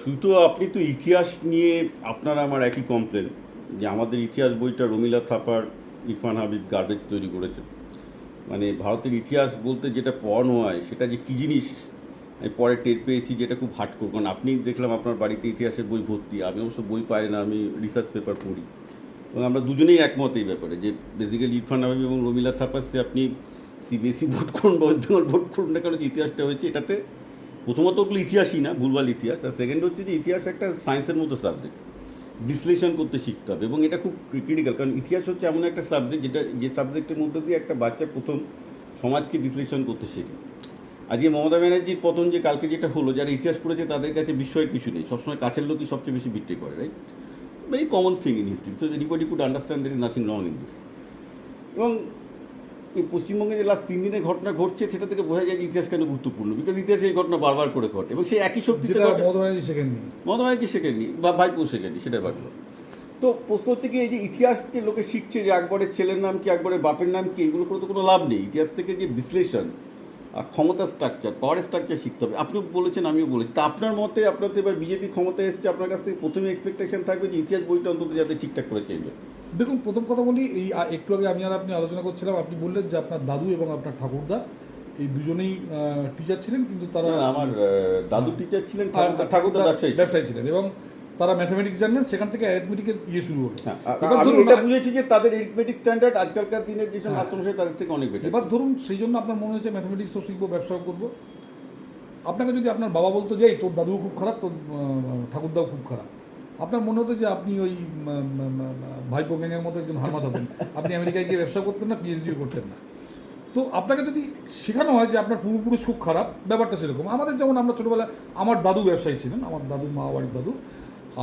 শুধু তো আপনি তো ইতিহাস নিয়ে আপনার আমার একই কমপ্লেন যে আমাদের ইতিহাস বইটা রমিলা থাপার ইরফান হাবিব গার্বেজ তৈরি করেছে। মানে ভারতের ইতিহাস বলতে যেটা পড়ানো হয় সেটা যে কী জিনিস আমি পরে টের পেয়েছি, যেটা খুব হার্ডকোর। কারণ আপনি দেখলাম আপনার বাড়িতে ইতিহাসের বই ভর্তি, আমি অবশ্য বই পাই না, আমি রিসার্চ পেপার পড়ি। এবং আমরা দুজনেই একমত এই ব্যাপারে যে বেসিক্যালি ইরফান হাবিব এবং রমিলা থাপাসে আপনি সিবিএসসি বোর্ড করুন বা ওয়েস্ট বেঙ্গল বোর্ড করুন না, কারণ যে ইতিহাসটা হয়েছে এটাতে প্রথমত ওগুলো ইতিহাসই না, ভুলভাল ইতিহাস। আর সেকেন্ড হচ্ছে যে ইতিহাস একটা সায়েন্সের মতো সাবজেক্ট, বিশ্লেষণ করতে শিখতে হবে এবং এটা খুব ক্রিটিক্যাল। কারণ ইতিহাস হচ্ছে এমন একটা সাবজেক্ট যেটা যে সাবজেক্টের মধ্যে দিয়ে একটা বাচ্চা প্রথম সমাজকে বিশ্লেষণ করতে শেখে। আজকে মমতা ব্যানার্জির পতন যে কালকে যেটা হলো, যারা ইতিহাস পড়েছে তাদের কাছে বিস্ময়ের কিছু নেই, সবসময় কাছের লোকই সবচেয়ে বেশি বিট্রে করে, right? Very common thing in history, so anybody could understand there is nothing wrong in this. এবং এই পশ্চিমবঙ্গে যে লাস্ট 3 দিনের ঘটনা ঘটছে সেটা থেকে বোঝা যায় যে ইতিহাস কেন গুরুত্বপূর্ণ, বিকজ ইতিহাসে এই ঘটনা বারবার করে ঘটে এবং সেই একই শক্তি মমতা ব্যানার্জি শেখেননি, শেখেননি বা ভাইপো শেখেননি, সেটা ভাবলো। তো প্রশ্ন হচ্ছে কি, এই যে ইতিহাস যে লোকে শিখছে যে আকবরের ছেলের নাম কি, আকবরের বাপের নাম কি, এগুলো করে তো কোনো লাভ নেই। ইতিহাস থেকে যে বিশ্লেষণ আর ক্ষমতার স্ট্রাকচার, পাওয়ার স্ট্রাকচার শিখতে হবে। আপনিও বলেছেন, আমিও বলেছি। তা আপনার মতে, আপনার তো এবার বিজেপি ক্ষমতায় এসছে, আপনার কাছ থেকে প্রথমে এক্সপেকটেশন থাকবে যে ইতিহাস বইটা অন্তত যাতে ঠিকঠাক করে চাইবে। দেখুন, প্রথম কথা বলি, এই একটু আগে আমি আর আপনি আলোচনা করছিলাম, আপনি বললেন যে আপনার দাদু এবং আপনার ঠাকুরদা এই দুজনেই টিচার ছিলেন, কিন্তু তারা আমার দাদু টিচার ছিলেন, ঠাকুরদা ব্যবসায়ী ছিলেন, এবং তারা ম্যাথামেটিক্স জানলেন, সেখান থেকে অ্যারিথমেটিকের শুরু হলো। আমি এটা বুঝেছি যে তাদের অ্যারিথমেটিক স্ট্যান্ডার্ড আজকালকার দিনের যেসব মাস্টারমশাই তাদের থেকে অনেক বেটার। এবার ধরুন, সেই জন্য আপনার মনে হচ্ছে ম্যাথামেটিক্সও শিখবো, ব্যবসাও করবো। আপনাকে যদি আপনার বাবা বলতো যে তোর দাদুও খুব খারাপ, তোর ঠাকুরদাও খুব খারাপ, আপনার মনে হতো যে আপনি ওই ভাইপো গ্যাংয়ের মতো একজন হারমাত হবেন, আপনি আমেরিকায় গিয়ে ব্যবসা করতেন না, পিএইচডিও করতেন না। তো আপনাকে যদি শেখানো হয় যে আপনার পূর্বপুরুষ খুব খারাপ, ব্যাপারটা সেরকম। আমাদের যেমন আমরা ছোটোবেলায়, আমার দাদু ব্যবসায়ী ছিলেন, আমার দাদুর মা বাড়ির দাদু,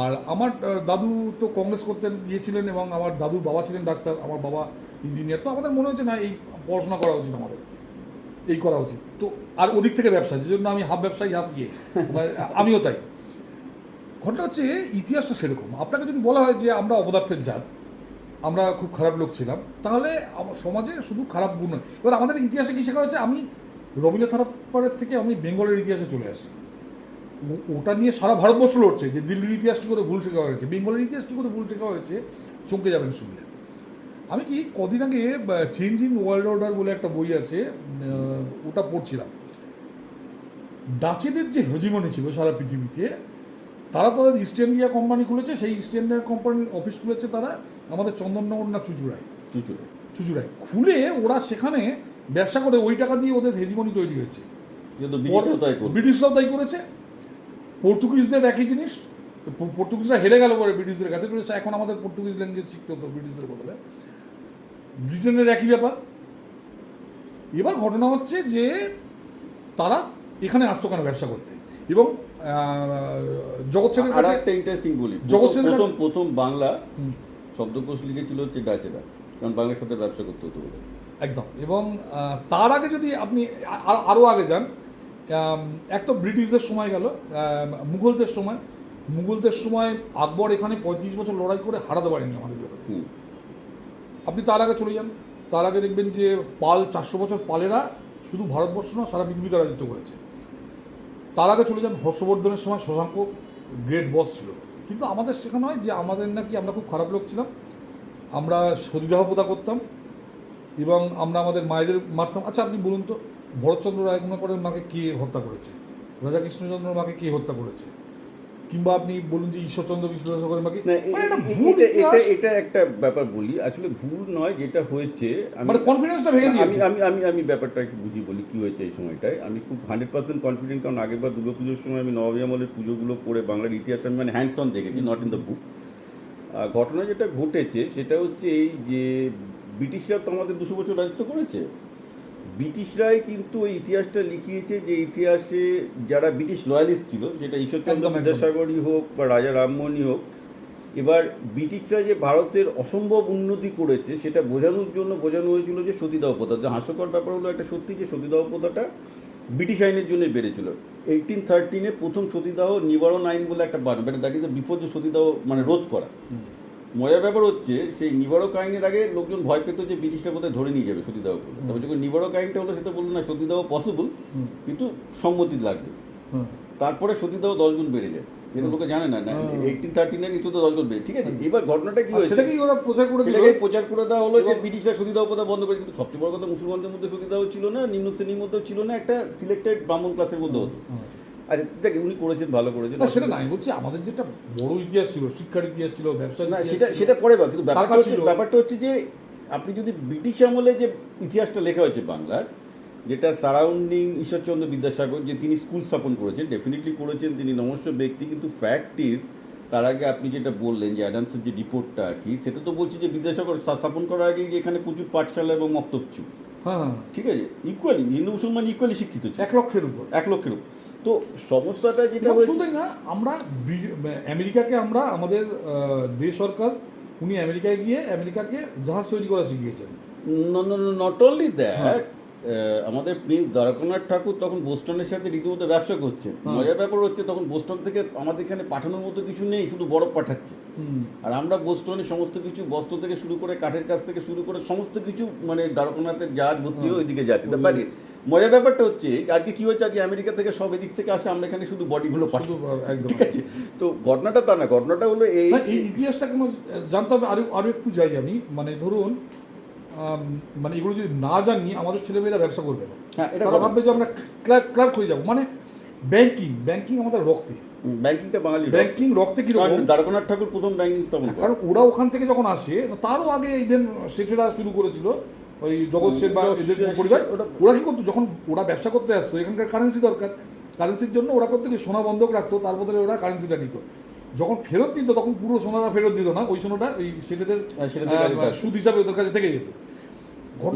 আর আমার দাদু তো কংগ্রেস করতেন গিয়েছিলেন, এবং আমার দাদুর বাবা ছিলেন ডাক্তার, আমার বাবা ইঞ্জিনিয়ার। তো আমাদের মনে হচ্ছে না এই পড়াশোনা করা উচিত, আমাদের এই করা উচিত। তো আর ওদিক থেকে ব্যবসা, যে জন্য আমি হাফ ব্যবসায়ী হাফ আমিও তাই। ঘটনা হচ্ছে ইতিহাসটা সেরকম। আপনাকে যদি বলা হয় যে আমরা অপদার্থের জাত, আমরা খুব খারাপ লোক ছিলাম, তাহলে আমার সমাজে শুধু খারাপ গুণ নয়। এবার আমাদের ইতিহাসে কী শেখা হয়েছে, আমি রবীন্দ্রনাথ থাপারের থেকে আমি বেঙ্গলের ইতিহাসে চলে আসি। ওটা নিয়ে সারা ভারতবর্ষ লড়ছে যে দিল্লির ইতিহাস কী করে ভুল শেখা হয়েছে, বেঙ্গলের ইতিহাস কী করে ভুল শেখা হয়েছে, চমকে যাবেন শুনলে। আমি কি কদিন আগে চেঞ্জ ইন ওয়ার্ল্ড অর্ডার বলে একটা বই আছে, ওটা পড়ছিলাম। ডাচেদের যে হেজিমনি ছিল সারা পৃথিবীতে, তারা তাদের ইস্ট ইন্ডিয়া কোম্পানি খুলেছে, সেই ইস্ট ইন্ডিয়া কোম্পানির অফিস খুলেছে তারা আমাদের চন্দননগর না চুচুড়ায় খুলে, ওরা সেখানে ব্যবসা করে ওই টাকা দিয়ে ওদের হেজিমনি তৈরি হয়েছে। ব্রিটিশরাও তাই করেছে, পর্তুগিজদের একই জিনিস। পর্তুগিজরা হেরে গেল পরে ব্রিটিশদের কাছে, এখন আমাদের পর্তুগিজ ল্যাঙ্গুয়েজ শিখতে হতো ব্রিটিশদের বদলে। ব্রিটেনের একই ব্যাপার। এবার ঘটনা হচ্ছে যে তারা এখানে আসতো কেন ব্যবসা করতে, এবং জগৎ সেনের কাছে একটা ইন্টারেস্টিং বলি, প্রথম বাংলা শব্দকোষ লিখেছিল হচ্ছে ডাচেরা, কারণ বাংলার সাথে ব্যবসা করতে হতো বলে। একদম। এবং তার আগে যদি আপনি আরও আগে যান, এক তো ব্রিটিশদের সময় গেল, মুঘলদের সময় আকবর এখানে 35 বছর লড়াই করে হারাতে পারেনি আমাদের ব্যাপারে। আপনি তার আগে চলে যান, তার আগে দেখবেন যে পাল 400 বছর পালেরা শুধু ভারতবর্ষ না সারা পৃথিবীতে রাজত্ব করেছে। তার আগে চলে যান হর্ষবর্ধনের সময় শশাঙ্ক গ্রেট বস ছিল। কিন্তু আমাদের শেখানো হয় যে আমাদের নাকি আমরা খুব খারাপ লোক ছিলাম, আমরা সতীদাহ প্রথা করতাম, এবং আমরা আমাদের মায়েদের মারতাম। আচ্ছা, আপনি বলুন তো, ভরতচন্দ্র রায়গুণাকরের মাকে কে হত্যা করেছে, রাধাকৃষ্ণচন্দ্রের মাকে কে হত্যা করেছে, কিংবা আপনি বলুন যে ঈশ্বরচন্দ্র বিদ্যাসাগরের মাকে। এটা একটা ব্যাপার বলি, আসলে ভুল নয় যেটা হয়েছে, মানে কনফিডেন্সটা ভেঙে দিয়েছে। আমি ব্যাপারটা একটু বুঝি বলি কী হয়েছে এই সময়টায়। আমি খুব 100% কনফিডেন্ট, কারণ আগেরবার দুর্গাপুজোর সময় আমি নবাবী আমলের পুজোগুলো করে বাংলার ইতিহাস আমি মানে হ্যান্ডস অন দেখেছি, নট ইন দ্য বুক। ঘটনা যেটা ঘটেছে সেটা হচ্ছে এই যে ব্রিটিশরা তো আমাদের 200 বছর রাজত্ব করেছে। ব্রিটিশরাই কিন্তু ওই ইতিহাসটা লিখিয়েছে, যে ইতিহাসে যারা ব্রিটিশ লয়ালিস্ট ছিল, যেটা ঈশ্বরচন্দ্র বিদ্যাসাগরই হোক বা রাজা রামমোহনই হোক, এবার ব্রিটিশরা যে ভারতের অসম্ভব উন্নতি করেছে সেটা বোঝানোর জন্য বোঝানো হয়েছিল যে সতীদাহ প্রথা। যে হাস্যকর ব্যাপার হলো একটা সত্যি, যে সতীদাহ প্রথাটা ব্রিটিশ আইনের জন্যই বেড়েছিল। 1813 প্রথম সতীদাহ নিবারণ আইন বলে একটা বার, মানে দ্যাট ইজ দ্য বিফোর যে সতীদাহ মানে রোধ করা। মজার ব্যাপার হচ্ছে সেই নিবারক আইনের আগে লোকজন ভয় পেত যে ব্রিটিশরা বোধহয় ধরে নিয়ে যাবে সতীদাহ করলে। তবে যখন নিবারক আইনটা হলো, সেটা বললো না সতীদাহ পসিবল, কিন্তু সম্মতি লাগবে। তারপরে সতীদাহ 10 গুণ বেড়ে যায়। যেটা লোকে জানে না 1839 কিন্তু তো দল করবে, ঠিক আছে। এবার ঘটনাটা কি আর হয়েছে, সেটাকেই ওরা প্রচার করে দিল। সেটাকে প্রচার করে দেওয়া হলো যে এবং- ব্রিটিশরা সতীদাহ প্রথা বন্ধ করে, কিন্তু সবচেয়ে বড় কথা মুসলমানদের মধ্যে সতীদাহ ছিল না, নিম্ন শ্রেণীর মধ্যেও ছিল না, একটা সিলেক্টেড ব্রাহ্মণ ক্লাসের মধ্যে হতো। আচ্ছা দেখ, উনি করেছেন, ভালো করেছেন, না সেটা নাই, বলছি আমাদের যেটা বড় ইতিহাস ছিল, শিক্ষার ইতিহাস ছিল, ব্যবসার না ইতিহাস সেটা ছিল, সেটা পরে বা, কিন্তু টাকা ব্যাপারটা হচ্ছে ছিল। ব্যাপারটা হচ্ছে যে আপনি যদি ব্রিটিশ আমলে যে ইতিহাসটা লেখা হয়েছে বাংলার, যেটা সারাউন্ডিং ঈশ্বরচন্দ্র বিদ্যাসাগর, যে তিনি স্কুল স্থাপন করেছেন, ডেফিনেটলি করেছেন, তিনি নমস্য ব্যক্তি, কিন্তু ফ্যাক্ট ইজ তার আগে আপনি যেটা বললেন যে অ্যাডামসের যে রিপোর্টটা আর কি, সেটা তো বলছি যে বিদ্যাসাগর স্থাপন করার আগে যে এখানে প্রচুর পাঠশালা এবং মক্তব ছিল, হ্যাঁ, ঠিক আছে, ইকুয়ালি হিন্দু মুসলমান ইকুয়ালি শিক্ষিত ছিল, 1 লক্ষের উপর। 1 লক্ষের উপর। তো সমস্যাটা যেটা এবং হয়েছে, শুধুই না, আমরা আমেরিকাকে, আমরা আমাদের দেশ সরকার, উনি আমেরিকায় গিয়ে আমেরিকাকে জাহাজ তৈরি করা শিখিয়েছেন। নট অনলি দ্যাট, আমাদের প্রিন্স দ্বারকানাথ ঠাকুর তখন বোস্টনের সাথে রীতিমতো ব্যবসা করছে। মজার ব্যাপার হচ্ছে তখন বোস্টন থেকে আমাদের এখানে পাঠানোর মতো কিছু নেই, শুধু বরফ পাঠাচ্ছে, আর আমরা বোস্টনে সমস্ত কিছু বস্ত্র থেকে শুরু করে কাঠের কাজ থেকে শুরু করে সমস্ত কিছু মানে দ্বারকানাথের জাহাজ ভর্তি হয়ে ওইদিকে যাচ্ছে। ব্যাপার মজার ব্যাপারটা হচ্ছে আজকে কি হচ্ছে, আজকে আমেরিকা থেকে সব এদিক থেকে আসে, আমরা এখানে শুধু বডিগুলো পাঠাই, শুধু একদম। ঠিক আছে। তো ঘটনাটা তা না, ঘটনাটা হলো এই না, এই ইতিহাসটা কেন জানতে হবে, আরো একটু যাই আমি, মানে ধরুন মানে এগুলো যদি না জানি, আমাদের ছেলেমেয়েরা ব্যবসা করবে না। হ্যাঁ, এটা তারা ভাববে যে আমরা ক্লার্ক হয়ে যাবো। মানে ব্যাংকিং আমাদের রক্তে, ব্যাংকিংটা বাঙালি, ব্যাংকিং রক্তে কিরকম। দ্বারকানাথ ঠাকুর প্রথম ব্যাংকিং স্থাপন করেন। কারণ ওরা ওখান থেকে যখন আসে, তারও আগে ইভেন শেঠেরা শুরু করেছিল, ওই জগৎ শেঠ বা এদের পরিবার। ওরা কি করতো, যখন ওরা ব্যবসা করতে আসতো, এখানকার কারেন্সি দরকার, কারেন্সির জন্য ওরা করতো কি, সোনা বন্ধক রাখতো, তার বদলে ওরা কারেন্সিটা নিত। যখন ফেরত দিত তখন পুরো সোনাটা ফেরত দিত না, ওই সোনাটা ওই সেটাদের সুদ হিসাবে ওদের কাছে থেকে যেত।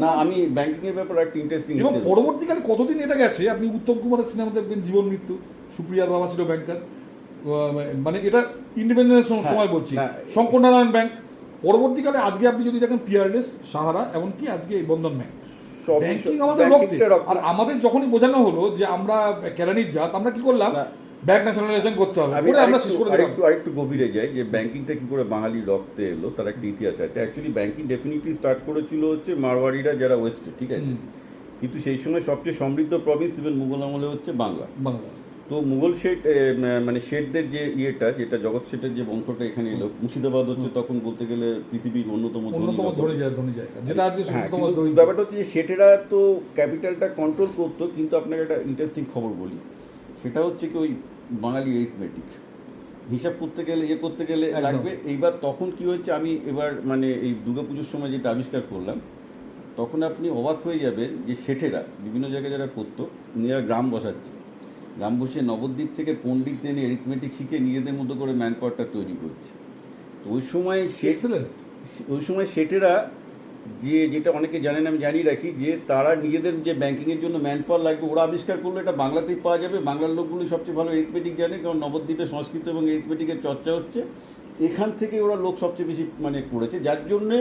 না, আমি ব্যাংকিং এর ব্যাপারে একটা ইন্টারেস্টিং, এবং পরবর্তীকালে কতদিন এটা গেছে, আপনি উত্তম কুমারের সিনেমা দেখবেন, জীবন মৃত্যু, সুপ্রিয়ার বাবা ছিল ব্যাংকার, মানে এটা ইন্ডিপেন্ডেন্সের সময় বলছি, শঙ্কর নারায়ণ ব্যাংক। পরবর্তীকালে আজকে আপনি যদি দেখেন পিয়ারলেস, সাহারা, এমনকি আজকে এই বন্ধন ব্যাংক, ব্যাংকিং আমাদের রক্তে। আর আমাদের যখনই বোঝানো হলো যে আমরা কেরানির জাত, আমরা কি করলাম, ব্যাংক ন্যাশনালাইজেশন করতে হবে, আমরা শেষ করে দিলাম। আরেকটু গভীরে যাই যে ব্যাংকিংটা কি করে বাঙালি রক্তে এলো, তার একটা ইতিহাস আছে। অ্যাকচুয়ালি ব্যাংকিং ডেফিনেটলি স্টার্ট করেছিল হচ্ছে মারওয়াড়িরা, যারা ওয়েস্টে, ঠিক আছে, কিন্তু সেই সময় সবচেয়ে সমৃদ্ধ প্রভিন্স ইভেন মুঘল আমলে হচ্ছে বাংলা। তো মুঘল শেঠ মানে শেঠদের যে ইয়েটা, যেটা জগৎ শেঠের যে বংশটা এখানে এলো, মুর্শিদাবাদ হচ্ছে তখন বলতে গেলে পৃথিবীর অন্যতম ধনী জায়গা, যেটা আজকে ব্যাপারটা হচ্ছে যে শেঠেরা তো ক্যাপিটালটা কন্ট্রোল করতো, কিন্তু আপনাকে একটা ইন্টারেস্টিং খবর বলি, সেটা হচ্ছে কি ওই বাঙালি এরিথমেটিক হিসাব করতে গেলে করতে গেলে লাগবে। এইবার তখন কি হয়েছে, আমি এবার মানে এই দুর্গাপুজোর সময় যেটা আবিষ্কার করলাম, তখন আপনি অবাক হয়ে যাবেন যে শেঠেরা বিভিন্ন জায়গায় যারা করতো, নিজেরা গ্রাম বসাচ্ছে, গ্রাম বসে নবদ্বীপ থেকে পণ্ডিত এনে এরিথমেটিক শিখে নিজেদের মতো করে ম্যান পাওয়ারটা তৈরি করছে। তো ওই সময় শেঠেরা যেটা অনেকে জানেন, আমি জানিয়ে রাখি, যে তারা নিজেদের যে ব্যাংকিংয়ের জন্য ম্যান পাওয়ার লাগবে ওরা আবিষ্কার করলো, এটা বাংলাতেই পাওয়া যাবে, বাংলার লোকগুলো সবচেয়ে ভালো এরিথমেটিক জানে, কারণ নবদ্বীপে সংস্কৃত এবং এরিথমেটিকের চর্চা হচ্ছে, এখান থেকে ওরা লোক সবচেয়ে বেশি মানে করেছে, যার জন্যে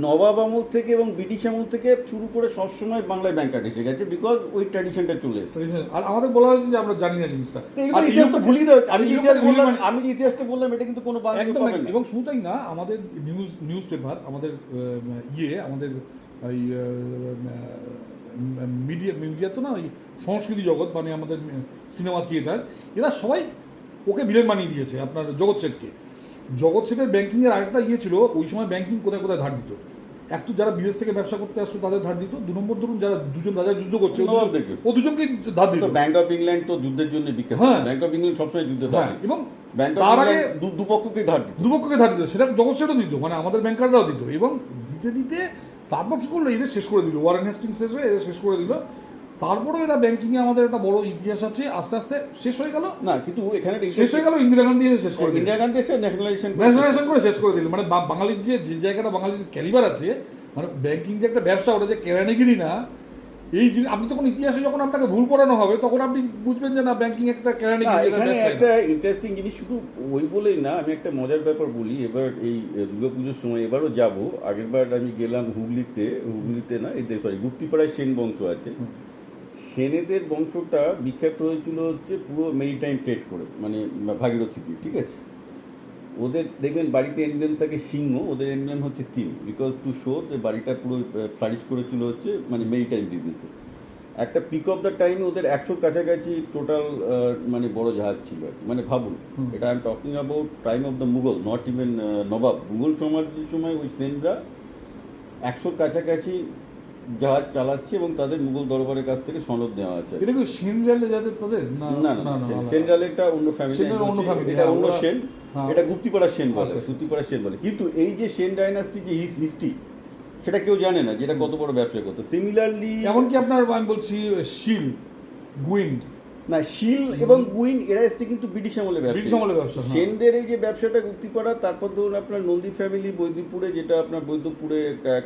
নবাব আমল থেকে এবং ব্রিটিশ আমল থেকে শুরু করে সবসময় বাংলায় ব্যাংক কার্ড এসে গেছে, বিকজ ওই ট্র্যাডিশনটা চলে এসেছে। আর আমাদের বলা হয়েছে যে আমরা জানি না জিনিসটা, ভুলি না, আমি যে ইতিহাসটা বললাম এটা কিন্তু কোনো বাংলা পাবেন না। এবং শুধু তাই না, আমাদের নিউজ পেপার, আমাদের আমাদের এই মিডিয়া তো না, ওই সংস্কৃতি জগৎ, মানে আমাদের সিনেমা থিয়েটার, এরা সবাই ওকে ভিলেন বানিয়ে দিয়েছে আপনার জগৎ শেঠকে। জগৎ শেঠের ব্যাংকিংয়ের আরেকটা ছিল, ওই সময় ব্যাংকিং কোথায় কোথায় ধার দিত। এক তো যারা বিদেশ থেকে ব্যবসা করতে আসতো তাদের ধার দিত, 2 নম্বর ধরুন যারা দুজন রাজা যুদ্ধ করছে ও দুজনকে ধার দিত। ব্যাংক অফ ইংল্যান্ড তো যুদ্ধের জন্য বিখ্যাত, ব্যাংক অফ ইংল্যান্ড সবসময় যুদ্ধে ধার, এবং তার আগে দুপক্ষকে ধার দিত, সেটা জগৎ শেঠও দিত, মানে আমাদের ব্যাংকাররাও দিত। এবং দিতে দিতে তারপর কী করলো, এদের শেষ করে দিল, ওয়ারেন হেস্টিংস শেষ হয়ে এদের শেষ করে দিল। তারপরেও এরা ব্যাংকিংয়ে আমাদের একটা বড় ইতিহাস আছে, আস্তে আস্তে শেষ হয়ে গেল না, কিন্তু এখানে শেষ হয়ে গেল ইন্দিরা গান্ধী শেষ করে, ইন্দিরা গান্ধী এসে ন্যাশনালাইজেশন করে শেষ করে দিল। মানে বাঙালির যে জায়গাটা, বাঙালির ক্যালিবার আছে, মানে ব্যাংকিং যে একটা ব্যবসা, ওটা যে কেরানিগিরি না, এই জিনিস আপনি তখন ইতিহাসে যখন আপনাকে ভুল পড়ানো হবে, তখন আপনি বুঝবেন যে না, ব্যাংকিং একটা কেরানিগিরি। এখানে একটা ইন্টারেস্টিং জিনিস, শুধু ওই বলেই না, আমি একটা মজার ব্যাপার বলি। এবার এই দুর্গাপুজোর সময় এবারও যাব, আগেরবার আমি গেলাম হুগলিতে না, সরি, গুপ্তিপাড়ায় সেন বংশ আছে, সেনেদের বংশটা বিখ্যাত হয়েছিল হচ্ছে পুরো মেরিটাইম ট্রেড করে, মানে ভাগীরথী, ঠিক আছে। ওদের দেখবেন বাড়িতে এনবিএম থাকে সিংহ, ওদের এনবিএম হচ্ছে 3, বিকজ টু শো যে বাড়িটা পুরো ফ্লারিশ করেছিল হচ্ছে মানে মেরিটাইম বিজনেসে। একটা পিক অফ দ্য টাইমে ওদের 100 কাছাকাছি টোটাল মানে বড় জাহাজ ছিল আর কি। মানে ভাবুন, এটা I am talking about time of the Mughal, not even nawab. Mughal সমাজের সময় ওই সেনরা 100 কাছাকাছি জাহাজ চালাচ্ছে এবং তাদের মুঘল দরবারের কাছ থেকে সনদ নেওয়া আছে। এটা কি সেনজালে যাদের তাদের না না না সেনরালেরটা অন্য ফ্যামিলি, সেনরাল অন্য family, এটা হ্যাঁ, অন্য ওরা- সেন, হ্যাঁ। এটা গুপ্তিপাড়ার সেন বলে, আচ্ছা, আচ্ছা, গুপ্তিপাড়ার সেন বলে। কিন্তু এই যে সেন ডাইনাস্টি যে হিস্ট্রি, সেটা কেউ জানে না যেটা কত বড় ব্যবসা করতো। সিমিলারলি এমনকি আপনার আমি বলছি শিল গুইন্ড না, শিল এবং গুইন এরা এসছে কিন্তু ব্রিটিশ আমলে ব্যবসা। ব্রিটিশ আমলের ব্যবসা, হ্যাঁ। সেনদের এই যে ব্যবসাটা গুপ্তিপাড়া, তারপর ধরুন আপনার নন্দী ফ্যামিলি বৈদ্যপুরে, যেটা আপনার বৈদ্যপুরে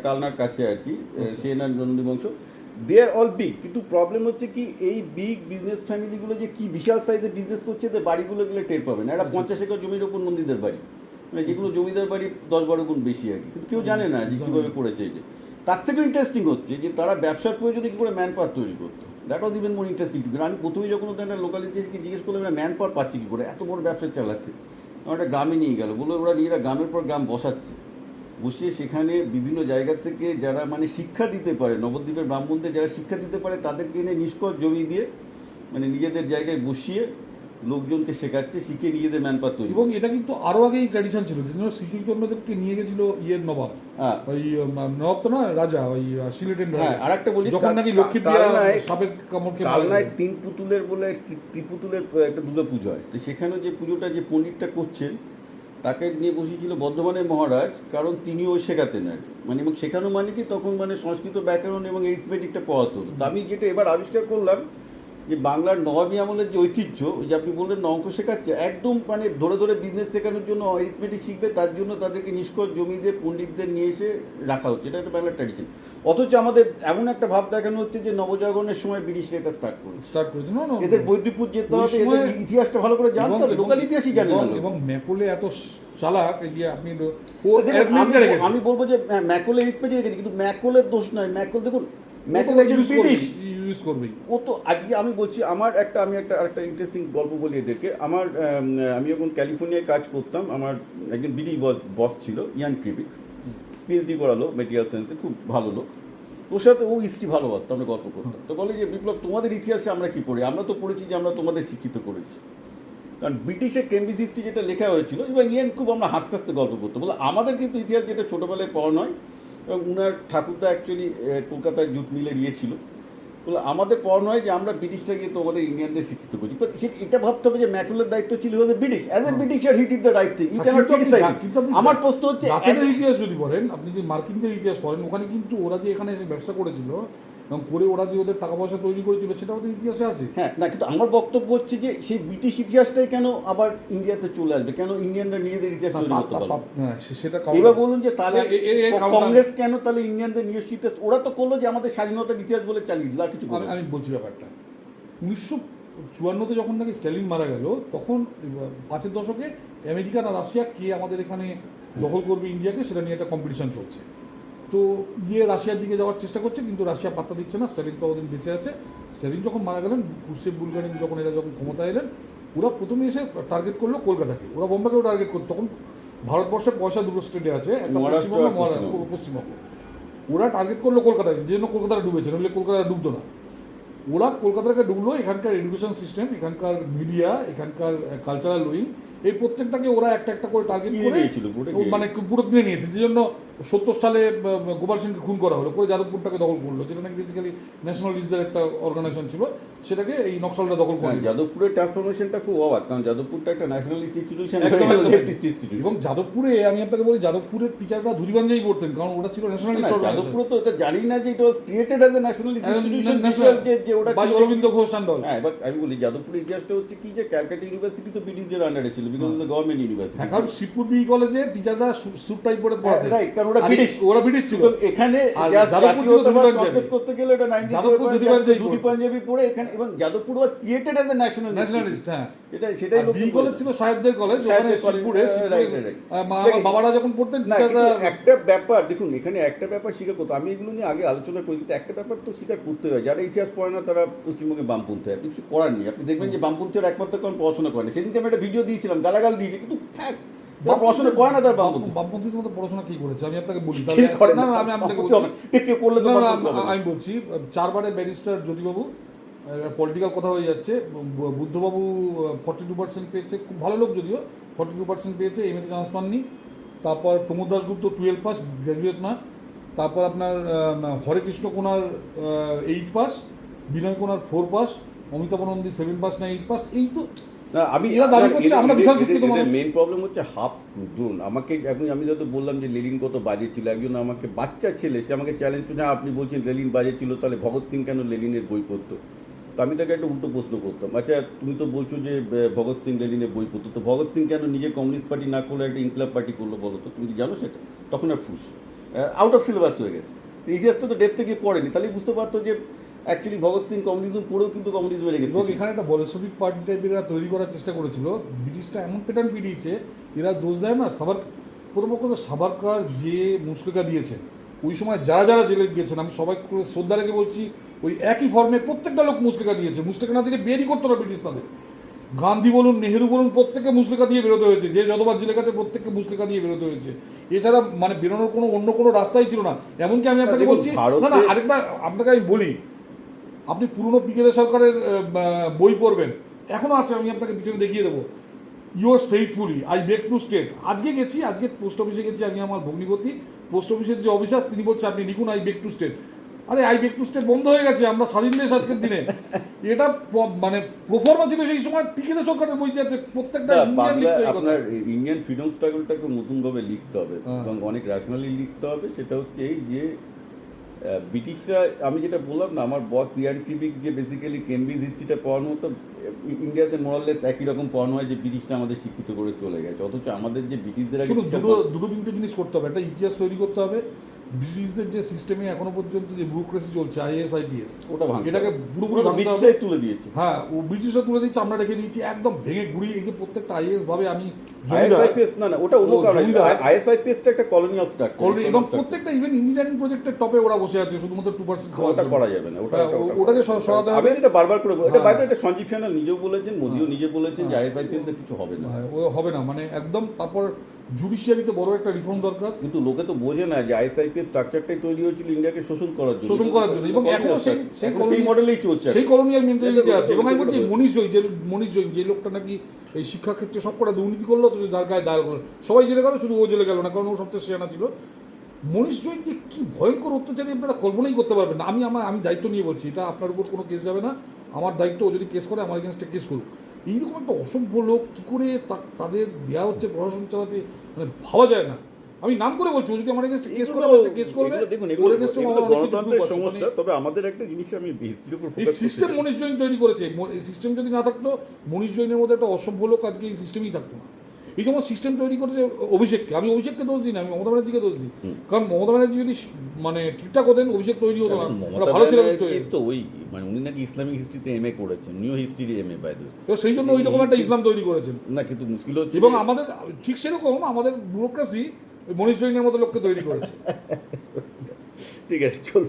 কালনার কাছে আর কি, সেন আর নন্দী বংশ, দে আর অল বিগ। কিন্তু প্রবলেম হচ্ছে কি, এই বিগ বিজনেস ফ্যামিলিগুলো যে কি বিশাল সাইজের বিজনেস করছে, এদের বাড়িগুলো গেলে টের পাবে না। এটা 50 একর জমির ওপর নন্দীদের বাড়ি, মানে যেগুলো জমিদার বাড়ি 10-12 গুণ বেশি আর কি। কিন্তু কেউ জানে না যে কীভাবে করেছে। এই যে তার থেকেও ইন্টারেস্টিং হচ্ছে যে তারা ব্যবসার প্রয়োজনে কী করে ম্যান পাওয়ার তৈরি করতো। That was even more interesting. আমি প্রথমেই যখন ওদের একটা লোকাল ইতিহাসকে জিজ্ঞেস করলাম এরা ম্যান পাওয়ার পাচ্ছে কী করে, এত বড় ব্যবসা চালাচ্ছে। আমার একটা গ্রামে নিয়ে গেল, বলে ওরা নিজেরা গ্রামের পর গ্রাম বসাচ্ছে, বসিয়ে সেখানে বিভিন্ন জায়গা থেকে যারা মানে শিক্ষা দিতে পারে, নবদ্বীপের ব্রাহ্মণদের যারা শিক্ষা দিতে পারে, তাদেরকে এনে নিষ্কর জমি দিয়ে মানে নিজেদের জায়গায় বসিয়ে লোকজনকে শেখাচ্ছে, শিখে নিজেদের ম্যান পাওয়ার তৈরি। এবং এটা কিন্তু আরো আগেই ট্র্যাডিশন ছিল, যেন শ্রীচন্দ্রদেবকে নিয়ে গেছিল ইয়ের নবাব, হ্যাঁ ওই নবাব তো না, রাজা, ওই সিলেটের হ্যাঁ, রাজা। আরেকটা বলি, যখন নাকি লক্ষ্মী প্রিয়া কালনায়- সাপের কামড় খেয়ে মারা কালনায় গেল। 3 পুতুলের বলে ত্রিপুতুলের একটা দুর্গা পুজো হয়। তো সেখানে যে পুজোটা যে পণ্ডিতটা করছেন, তাকে নিয়ে বসেছিল বর্ধমানের মহারাজ, কারণ তিনিও ওই শেখাতেন আর কি। মানে এবং শেখানো মানে কি, তখন মানে সংস্কৃত ব্যাকরণ এবং এরিথমেটিকটা পড়াতো। তো আমি যেটা এবার আবিষ্কার করলাম যে বাংলার নবাবী আমলের যে ঐতিহ্য, ওই যে আপনি বললেন না অঙ্ক শেখাচ্ছে, একদম মানে ধরে ধরে বিজনেস শেখানোর জন্য এরিথমেটিক শিখবে, তার জন্য তাদেরকে নিষ্কর জমিদের পণ্ডিতদের নিয়ে এসে রাখা হচ্ছে। এটা একটা বাংলার ট্র্যাডিশন। অথচ আমাদের এমন একটা ভাব দেখানো হচ্ছে যে নবজাগরণের সময় ব্রিটিশরা এটা স্টার্ট করেছে। না, না, এদের বৈদ্যপুর যেতে ওই হবে, সময়- এদের ইতিহাসটা ভালো করে জানতে হবে, লোকাল ইতিহাসই জানে না লোক। এবং ম্যাকলে এত চালাক এই যে আপনি ও দেখুন, arithmetic রেখেছে। আমি বলবো যে ম্যাকলে এরিথমেটিক রেখেছে, কিন্তু ম্যাকলের দোষ নয়। ম্যাকল দেখুন, ম্যাকল একজন ব্রিটিশ, ইউজ করবেই। ও তো আজকে আমি বলছি আমি একটা ইন্টারেস্টিং গল্প বলি এদেরকে। আমি যখন ক্যালিফোর্নিয়ায় কাজ করতাম, আমার একজন ব্রিটিশ বস ছিল, ইয়ান ট্রিবিক, পিএইচডি করালো মেটেরিয়াল সায়েন্সে, খুব ভালো লোক। ওর সাথে ও হিস্ট্রি ভালোবাসতো, আমরা গল্প করতাম। তো বলে যে বিপ্লব, তোমাদের ইতিহাসে আমরা কি পড়ি? আমরা তো পড়েছি যে আমরা তোমাদের শিক্ষিত করেছি। কারণ ব্রিটিশের কেমব্রিজ হিস্ট্রি যেটা লেখা হয়েছিল, এবং ইয়ান খুব আমরা হাসতে হাসতে গল্প করতো, বলে আমাদের কিন্তু ইতিহাস যেটা ছোটোবেলায় পড়া নয়। এবং উনার ঠাকুরদা অ্যাকচুয়ালি কলকাতায় জুট মিলের ছিল, বলে আমাদের পড়া নয় যে আমরা ব্রিটিশরা গিয়ে তোমাদের ইন্ডিয়ানদের শিক্ষিত করছি। বাট এটা ভাবতে হবে যে ম্যাকুলার দায়িত্ব ছিল British. As a Britisher he did the right thing, you can't criticise. আমার প্রশ্ন হচ্ছে, ডাচেদের ইতিহাস যদি পড়েন, আপনি যদি মার্কিনদের ইতিহাস পড়েন, ওখানে কিন্তু ওরা যে এখানে এসে ব্যবসা করেছিল এবং করে ওরা যে ওদের টাকা পয়সা তৈরি করেছিল, সেটা ওদের ইতিহাসে আছে। হ্যাঁ, না কিন্তু আমার বক্তব্য হচ্ছে যে সেই ব্রিটিশ ইতিহাসটাই কেন আবার ইন্ডিয়াতে চলে আসবে? কেন ইন্ডিয়ানরা নিজেদের ইতিহাস তৈরি করতে পারবে? সেটা এবার বলুন যে তাহলে counter- কংগ্রেস কেন তাহলে ইন্ডিয়ানদের নিজস্ব ইতিহাস? ওরা তো করলো যে আমাদের স্বাধীনতার ইতিহাস বলে চালিয়ে দিল, আর কিছু করলো না। আমি বলছি ব্যাপারটা 1954-তে যখন নাকি স্ট্যালিন মারা গেল, তখন 5-এর দশকে আমেরিকা না রাশিয়া কে আমাদের এখানে দখল করবে ইন্ডিয়াকে, সেটা নিয়ে একটা কম্পিটিশন চলছে। তো রাশিয়ার দিকে যাওয়ার চেষ্টা করছে, কিন্তু রাশিয়া পাত্তা দিচ্ছে না। স্ট্যালিন ততদিন বেঁচে আছে। স্ট্যালিন যখন মারা গেলেন, কুর্সেভ বুলগারিন যখন এরা যখন ক্ষমতা এলেন, ওরা প্রথমে এসে টার্গেট করলো কলকাতাকে, ওরা বোম্বাকেও টার্গেট করতো। তখন ভারতবর্ষে পয়সা দুটো স্টেটে আছে, একটা মহারাষ্ট্র পশ্চিমবঙ্গ, আর পশ্চিমবঙ্গ। ওরা টার্গেট করলো কলকাতাকে, যে জন্য কলকাতাটা ডুবেছে, নইলে কলকাতা ডুবতো না। ওরা কলকাতাকে ডুবলো। এখানকার এডুকেশন সিস্টেম, এখানকার মিডিয়া, এখানকার কালচারাল উইং, এই প্রত্যেকটাকে ওরা একটা একটা করে টার্গেট করে মানে পুরো কিনে নিয়েছে। যে জন্য 70 সালে গোপাল সেনকে খুন করা হলো, করে যাদবপুরটাকে দখল করলো, যেটা নাকি বেসিক্যালি ন্যাশনালিস্টদের একটা অর্গানাইজেশন ছিল, সেটাকে এই নকশালটা দখল করে। যাদবপুরের ট্রান্সফরমেশনটা খুব অবাক, কারণ যাদবপুরটা একটা ন্যাশনালিস্ট ইনস্টিটিউশন। এবং যাদবপুরে আমি আপনাকে বলি, যাদবপুরের টিচাররা ধুতিগঞ্জেই পড়তেন, কারণ ওটা ছিল ন্যাশনালিস্ট অর্গানাইজেশন। যাদবপুরে তো এটা জানি না যে it was created as a nationalist institution, যে ওটা by Aurobindo Ghosh and all. হ্যাঁ, এবার আমি বলি যাদবপুরের ইতিহাসটা হচ্ছে কি, যে ক্যালকাটা ইউনিভার্সিটি তো ব্রিটিশদের আন্ডারে ছিল, because of the government university. হ্যাঁ, কারণ শিবপুর বি কলেজে টিচাররা স্যুট টাই পরে পড়াতেন, রাইট, কারণ ওরা ব্রিটিশ ছিল। এখানে যাদবপুর ছিল করতে গেলে ওটা যাদবপুর ধুতি পাঞ্জাবি পরে এখানে, এবং যাদবপুর ওয়াজ ক্রিয়েটেড অ্যাজ এ ন্যাশনালিস্ট। হ্যাঁ, সেটাই বি কলেজ ছিল সাহেবদের কলেজ, ওখানে শিবপুরে আমার বাবারা যখন পড়তেন টিচাররা। একটা ব্যাপার দেখুন, এখানে একটা ব্যাপার স্বীকার করতে, আমি এগুলো নিয়ে আগে আলোচনা করি, কিন্তু একটা ব্যাপার তো স্বীকার করতে হয়, যারা ইতিহাস পড়ে না তারা পশ্চিমবঙ্গে বামপন্থী, আর কিছু করার নেই। আপনি দেখবেন যে বামপন্থীরা একমাত্র কারণ পড়াশোনা করে না। সেদিনকে আমি একটা ভিডিও দিয়েছিলাম, গালাগাল দিয়েছি, কিন্তু পড়াশোনা করে না তার বামপন্থী বামপন্থীর মতো পড়াশোনা কি করেছে আমি আপনাকে বলি কে করে না না? না, আমি আপনাকে বামপন্থী বলছি হবে। কেউ করলে তো না, না, বামপন্থী হবে না। আমি বলছি 4 বারে ব্যারিস্টার জ্যোতিবাবু, পলিটিক্যাল কথা হয়ে যাচ্ছে, বুদ্ধবাবু 42% পেয়েছে, খুব ভালো লোক যদিও, 42% পেয়েছে, এমএতে চান্স পাননি। তারপর প্রমোদ দাশগুপ্ত 12 পাস, গ্র্যাজুয়েট না। তারপর আপনার হরেকৃষ্ণ কোনার 8 পাস, বিনয় কোনার 4 পাস, অমিতাভ নন্দী 7 পাস না 8 পাস। এই তো না, আমি এরা দাবি করছে আমরা বিশাল শিক্ষিত মানুষ। মেন প্রবলেম হচ্ছে হাফ ধরুন আমাকে এখন আমি যত বললাম যে লেলিন কত বাজে ছিল, একজন আমাকে বাচ্চা ছেলে সে আমাকে চ্যালেঞ্জ করছে, আপনি বলছেন লেলিন বাজে ছিল, তাহলে ভগৎ সিং কেন লেলিনের বই পড়তো? তো আমি তাকে একটা উল্টো প্রশ্ন করতাম, আচ্ছা তুমি তো বলছো যে ভগৎ সিং লেলিনের বই পড়তো, তো ভগৎ সিং কেন নিজে কমিউনিস্ট পার্টি না করলে একটা ইনকলাব পার্টি করলো বলো তো? তুমি কি জানো সেটা? তখন আর ফুস আউট অফ সিলেবাস হয়ে গেছে। ইতিহাসটা তো ডেপ থেকে পড়েনি, তাহলে বুঝতে পারতো যে অ্যাকচুয়ালি ভগৎ সিং কমিউনিজম পড়েও কিন্তু কমিউনিজমে লেগেছে। এবং এখানে একটা বলসেভিক পার্টি টাইপের এরা তৈরি করার চেষ্টা করেছিল। ব্রিটিশটা এমন প্যাটার্ন ফিরিয়েছে, এরা দোষ দেয় না। প্রথম কথা সাভারকার যে মুচলেকা দিয়েছেন, ওই সময় যারা যারা জেলে গিয়েছেন, আমি সবাই শ্রদ্ধা রেখে বলছি, ওই একই ফর্মে প্রত্যেকটা লোক মুচলেকা দিয়েছে। মুচলেকা না দিলে বেরই করতো না ব্রিটিশ তাদের। গান্ধী বলুন, নেহেরু বলুন, প্রত্যেককে মুচলেকা দিয়ে বেরোতে হয়েছে। যে যতবার জেলে গেছে প্রত্যেককে মুচলেকা দিয়ে বেরোতে হয়েছে। এছাড়া মানে বেরোনোর কোনো অন্য কোনো রাস্তাই ছিল না। এমনকি আমি আপনাকে বলছি, না না, আরেকটা আপনাকে আমি বলি, আপনি পুরনো পিকেদে সরকারের বই পড়বেন, এখনও আছে, আমি আপনাকে পিছনে দেখিয়ে দেবো। Yours faithfully, I back to state. আজকে গেছি, আজকে পোস্ট অফিসে গেছি, আমি আমার ভগ্নিপতি, পোস্ট অফিসের যে অফিসার তিনি বলছে আপনি লিখুন আই বেক টু স্টেট। আরে আই বেক টু স্টেট বন্ধ হয়ে গেছে, আমরা স্বাধীন দেশ আজকের দিনে। এটা মানে প্রফর্মা ছিল সেই সময়, পিকেদে সরকারের বই আছে প্রত্যেকটা আপনার ইন্ডিয়ান ফ্রিডম স্ট্রাগলটাকে নতুনভাবে লিখতে হবে এবং অনেক র্যাশনালি লিখতে হবে। সেটা হচ্ছে এই যে ব্রিটিশরা, আমি যেটা বললাম না, আমার বস ইয়ান টিবিক যে বেসিক্যালি কেমব্রিজ হিস্ট্রিটা পড়ানো হতো, ইন্ডিয়াতে মোরাললেস একই রকম পড়ানো হয় যে ব্রিটিশরা আমাদের শিক্ষিত করে চলে গেছে, অথচ আমাদের যে ব্রিটিশদের শুনুন, দুটো তিনটে জিনিস করতে হবে। একটা ইতিহাস তৈরি করতে হবে। ব্রিটিশদের যে সিস্টেমে এখনো পর্যন্ত যে ব্যুরোক্রেসি চলছে, আইএস আইপিএস, ওটা ভাঙতে এটাকে পুরোপুরি ভাঙতে হবে। ব্রিটিশরাই তুলে দিয়েছে। হ্যাঁ, ও ব্রিটিশরা তুলে দিচ্ছে, আমরা রেখে দিয়েছি একদম ভেঙে গুড়িয়ে। এই যে প্রত্যেকটা আইএস ভাবে আমি আইএসআইপিএস না না, ওটা অন্য কারণ। আইএসআইপিএসটা একটা কলোনিয়াল স্ট্রাকচার, এবং প্রত্যেকটা ইভেন ইঞ্জিনিয়ারিং প্রজেক্টের টপে ওরা বসে আছে শুধুমাত্র 2% খাওয়া। ওটা করা যাবে না, ওটাকে সরাতে হবে। এটা বারবার করে এটা বাইরে একটা সঞ্জীব সান্যাল নিজেও বলেছেন, মোদিও নিজে বলেছেন যে আইএসআইপিএস কিছু হবে না, ও হবে না মানে একদম। তারপর জুডিশিয়ারিতে বড় একটা রিফর্ম দরকার। কিন্তু লোকে তো বোঝে না যে আইএসআইপিএস স্ট্রাকচারটাই তৈরি হয়েছিল ইন্ডিয়াকে শোষণ করার জন্য, এবং এখনো সেই মডেলেই চলছে, সেই কলোনিয়াল মেন্টালিটিতে আছে। এবং আমি বলছি মনীষ জৈন যে লোকটা নাকি এই শিক্ষাক্ষেত্রে সব কটা দুর্নীতি করলো, তো যার গায়ে দায় করলো, সবাই জেলে গেল, শুধু ও জেলে গেল না, কারণ ও সবচেয়ে সেয়ানা ছিল। মনীষ জৈনকে কি ভয়ঙ্কর অত্যাচারী আপনারা কল্পনাই করতে পারবেন না। আমি দায়িত্ব নিয়ে বলছি, এটা আপনার উপর কোনো কেস যাবে না, আমার দায়িত্ব। ও যদি কেস করে আমার এগেনস্টে কেস করুক। এইরকম একটা অসভ্য লোক কী করে তাদের দেওয়া হচ্ছে প্রশাসন চালাতে, মানে ভাবা যায় না। আমি নাম করে বলছি, ও যদি আমার এগেনস্টে কেস করে কেস করবে। গণতন্ত্রের সমস্যা। তবে আমাদের একটা জিনিস আমি হিস্ট্রির উপর এই সিস্টেম মনীষ জৈন তৈরি করেছে। এই সিস্টেম যদি না থাকতো, মনীষ জৈনের মধ্যে একটা অসভ্য লোক আজকে এই সিস্টেমই থাকতো না। এই যেমন সিস্টেম তৈরি করেছে অভিষেককে, আমি অভিষেককে দোষ দিই না, আমি মমতা ব্যানার্জিকে দোষ দিই। কারণ মমতা ব্যানার্জি যদি মানে ঠিকঠাক হতেন, অভিষেক তৈরি হতো না, ভালো ছিল। তো ওই মানে উনি নাকি ইসলামিক হিস্ট্রিতে এমএ করেছেন, new history MA by the way, সেই জন্য ওই রকম একটা ইসলাম তৈরি করেছেন না। কিন্তু মুশকিল হচ্ছে, এবং আমাদের ঠিক সেরকম আমাদের ব্যুরোক্রেসি মনীষ জৈনের মতো লোককে তৈরি করেছে। ঠিক আছে, চল।